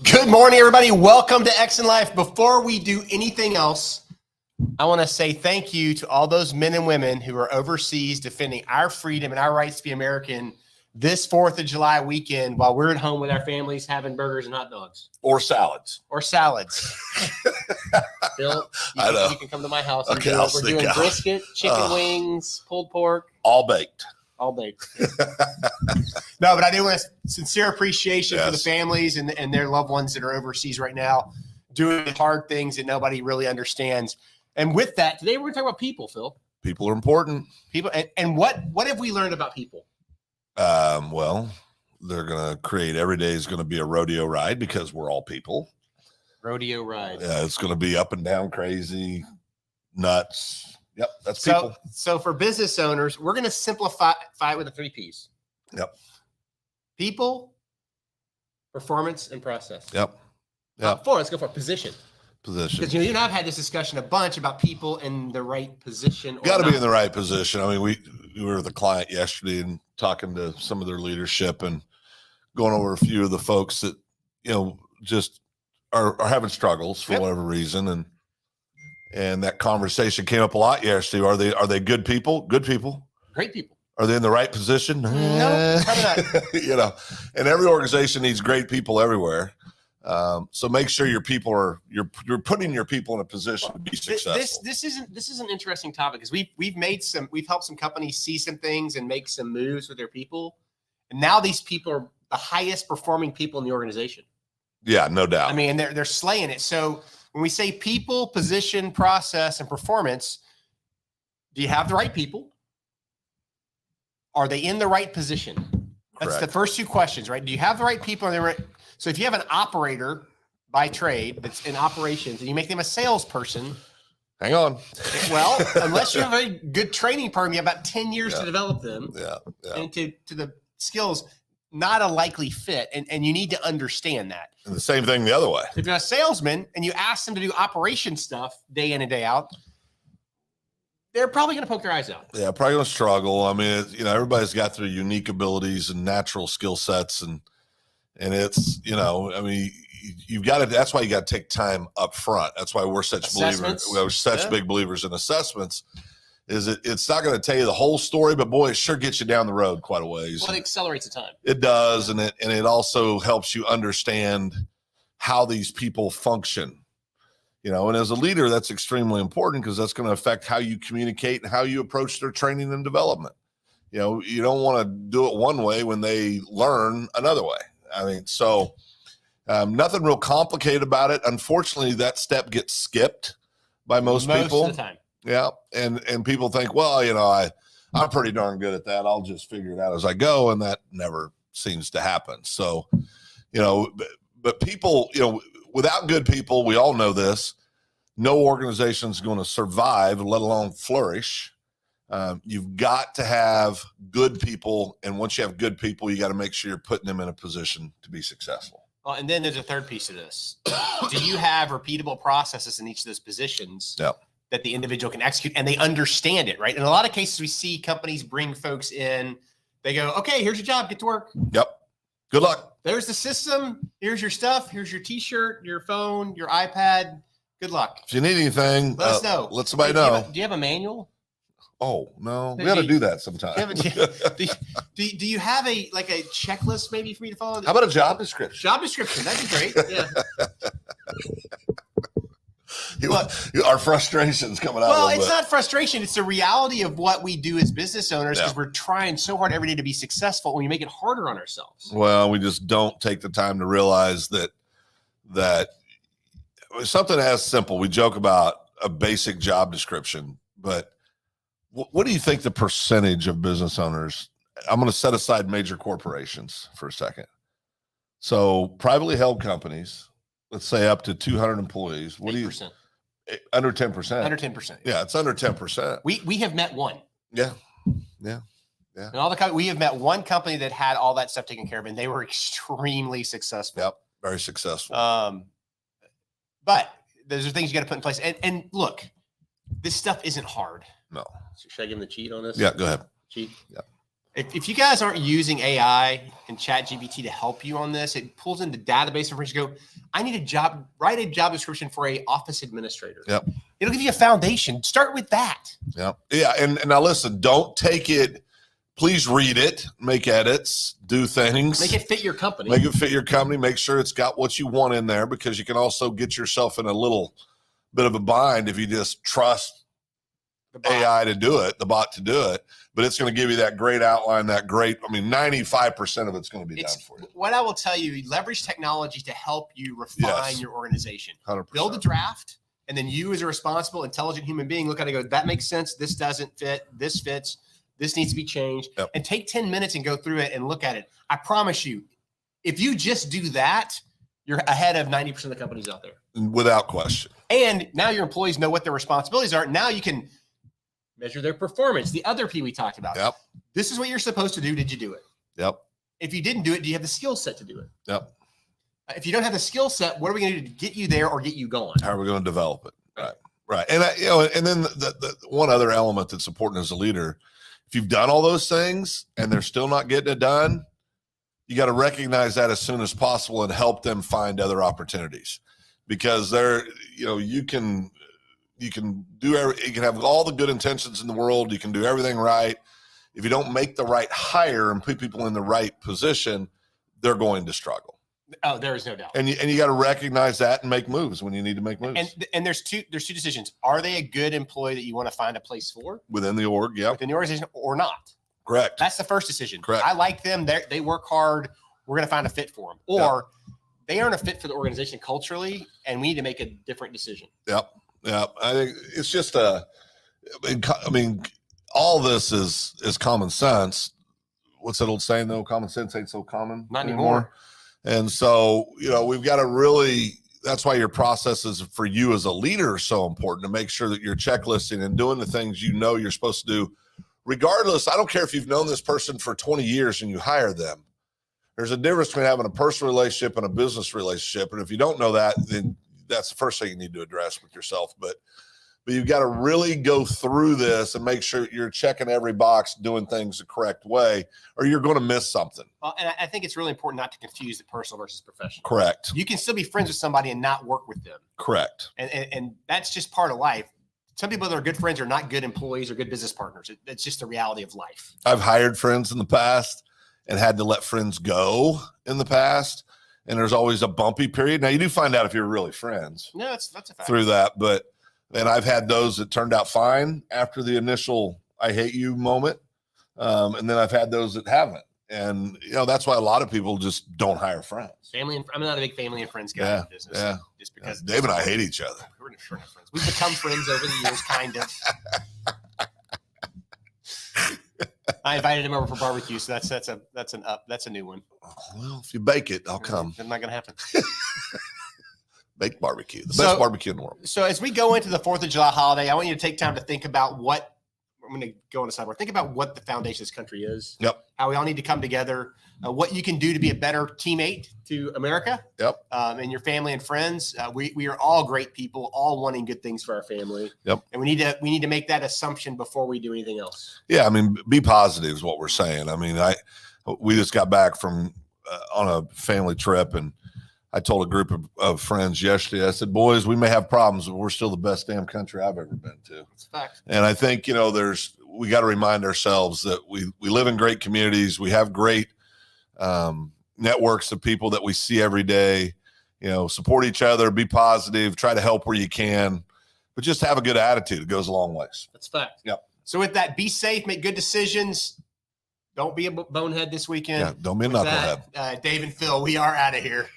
Good morning, everybody. Welcome to EXSIN Life. Before we do anything else, I want to say thank you to all those men and women who are overseas defending our freedom and our rights to be American this 4th of July weekend while we're at home with our families having burgers and hot dogs. Or salads. Or salads. Bill, you can come to my house. And we're doing brisket, chicken wings, pulled pork. All baked. All baked. No, but I do want a sincere appreciation for the families and their loved ones that are overseas right now doing hard things that nobody really understands. And with that, today we're going to talk about people, Phil. People are important. People, and what have we learned about people? Well, they're going to create every day is going to be a rodeo ride because we're all people. Rodeo ride. Yeah, it's going to be up and down, crazy, nuts. Yep, that's people. So for business owners, we're going to simplify it with the 3 Ps. Yep. People, performance, and process. Yep. Let's go for position. Position. Because you and I've had this discussion a bunch about people in the right position. Got to be in the right position. I mean, we were with a client yesterday and talking to some of their leadership and going over a few of the folks that, just are having struggles for whatever reason. And that conversation came up a lot yesterday. Are they good people? Good people. Great people. Are they in the right position? No, probably not. And every organization needs great people everywhere. So make sure your people you're putting your people in a position to be successful. This is an interesting topic because we've helped some companies see some things and make some moves with their people. And now these people are the highest performing people in the organization. Yeah, no doubt. I mean, and they're slaying it. So when we say people, position, process, and performance, do you have the right people? Are they in the right position? That's Correct. the first 2 questions, right? Do you have the right people? So if you have an operator by trade that's in operations and you make them a salesperson, hang on. Well, unless you have a good training program, you have about 10 years to develop them into the skills, not a likely fit. And you need to understand that. And the same thing the other way. If you're a salesman and you ask them to do operation stuff day in and day out, they're probably going to poke their eyes out. Yeah, probably going to struggle. I mean, everybody's got their unique abilities and natural skill sets, and it's, I mean, you've got to. That's why you got to take time up front. That's why we're such believers. We're such big believers in assessments. It's not going to tell you the whole story, but boy, it sure gets you down the road quite a ways. Well, it accelerates the time. It does, and it also helps you understand how these people function. And as a leader, that's extremely important because that's going to affect how you communicate and how you approach their training and development. You don't want to do it one way when they learn another way. I mean, so nothing real complicated about it. Unfortunately, that step gets skipped by most people. Most of the time. Yeah. And people think, well, I'm pretty darn good at that. I'll just figure it out as I go. And that never seems to happen. So, but people, without good people, we all know this, no organization is going to survive, let alone flourish. You've got to have good people. And once you have good people, you got to make sure you're putting them in a position to be successful. Well, and then there's a third piece of this. Do you have repeatable processes in each of those positions that the individual can execute and they understand it, right? In a lot of cases, we see companies bring folks in. They go, okay, here's your job. Get to work. Yep. Good luck. There's the system. Here's your stuff. Here's your T-shirt, your phone, your iPad. Good luck. If you need anything, let us know. Let somebody know. Do you have a manual? Oh, no. We got to do that sometime. Do you have a checklist maybe for me to follow? How about a job description? Job description. That'd be great. Yeah. Look, our frustration's coming out. Well, it's not frustration. It's the reality of what we do as business owners because we're trying so hard every day to be successful. When you make it harder on ourselves. Well, we just don't take the time to realize that something as simple. We joke about a basic job description, but what do you think the percentage of business owners? I'm going to set aside major corporations for a second. So privately held companies, let's say up to 200 employees. What 8%. Do you? Under 10%. Under 10%. Yeah, it's under 10%. We have met one. Yeah. And all we have met one company that had all that stuff taken care of, and they were extremely successful. Yep, very successful. But those are things you got to put in place. And look, this stuff isn't hard. No. So should I give him the cheat on this? Yeah, go ahead. Cheat. Yeah. If you guys aren't using AI and ChatGPT to help you on this, it pulls into database information. Go, I need a job, write a job description for a office administrator. Yep. It'll give you a foundation. Start with that. Yep. Yeah. And now listen, don't take it. Please read it, make edits, do things. Make it fit your company. Make it fit your company. Make sure it's got what you want in there, because you can also get yourself in a little bit of a bind if you just trust AI to do it, the bot to do it. But it's going to give you that great outline, 95% of it's going to be done for you. What I will tell you, leverage technology to help you refine your organization. 100%. Build a draft, and then you as a responsible, intelligent human being look at it and go, that makes sense. This doesn't fit. This fits. This needs to be changed. Yep. And take 10 minutes and go through it and look at it. I promise you, if you just do that, you're ahead of 90% of the companies out there. Without question. And now your employees know what their responsibilities are. Now you can measure their performance. The other P we talked about. Yep. This is what you're supposed to do. Did you do it? Yep. If you didn't do it, do you have the skill set to do it? Yep. If you don't have the skill set, what are we going to do to get you there or get you going? How are we going to develop it? Right. And and then the one other element that's important as a leader, if you've done all those things and they're still not getting it done, you got to recognize that as soon as possible and help them find other opportunities, because you can have all the good intentions in the world. You can do everything right. If you don't make the right hire and put people in the right position, they're going to struggle. Oh, there is no doubt. And you got to recognize that and make moves when you need to make moves. And there's two decisions. Are they a good employee that you want to find a place for Within the org, yeah. within the organization, or not? Correct. That's the first decision. Correct. I like them. They work hard. We're going to find a fit for them. Or they aren't a fit for the organization culturally, and we need to make a different decision. Yep. Yep. I think it's just all this is common sense. What's that old saying though? Common sense ain't so common Not anymore. And so, we've got to really, that's why your processes for you as a leader are so important, to make sure that you're checklisting and doing the things you're supposed to do. Regardless, I don't care if you've known this person for 20 years and you hire them. There's a difference between having a personal relationship and a business relationship. And if you don't know that, then that's the first thing you need to address with yourself. But you've got to really go through this and make sure you're checking every box, doing things the correct way, or you're going to miss something. Well, and I think it's really important not to confuse the personal versus professional. Correct. You can still be friends with somebody and not work with them. Correct. And that's just part of life. Some people that are good friends are not good employees or good business partners. It's just the reality of life. I've hired friends in the past and had to let friends go in the past. And there's always a bumpy period. Now, you do find out if you're really friends. No, that's a fact. Through that. And I've had those that turned out fine after the initial I hate you moment. And then I've had those that haven't. And, that's why a lot of people just don't hire friends. I'm not a big family and friends guy in business. Yeah. Just because Dave and I hate each other. We're not friends. We've become friends over the years, kind of. I invited him over for barbecue, so that's a new one. Well, if you bake it, I'll come. It's not going to happen. Baked barbecue, the best barbecue in the world. So as we go into the 4th of July holiday, I want you to take time to think about what I'm going to go on a sidebar. Think about what the foundation of this country is. Yep. How we all need to come together. What you can do to be a better teammate to America. Yep. And your family and friends. We are all great people, all wanting good things for our family. Yep. And we need to make that assumption before we do anything else. Yeah, be positive is what we're saying. We just got back from on a family trip, and I told a group of friends yesterday, I said, boys, we may have problems, but we're still the best damn country I've ever been to. That's a fact. And I think, we got to remind ourselves that we live in great communities. We have great networks of people that we see every day. Support each other, be positive, try to help where you can, but just have a good attitude. It goes a long ways. That's a fact. Yep. So with that, be safe, make good decisions. Don't be a bonehead this weekend. Yeah, don't be a knucklehead. Dave and Phil, we are out of here.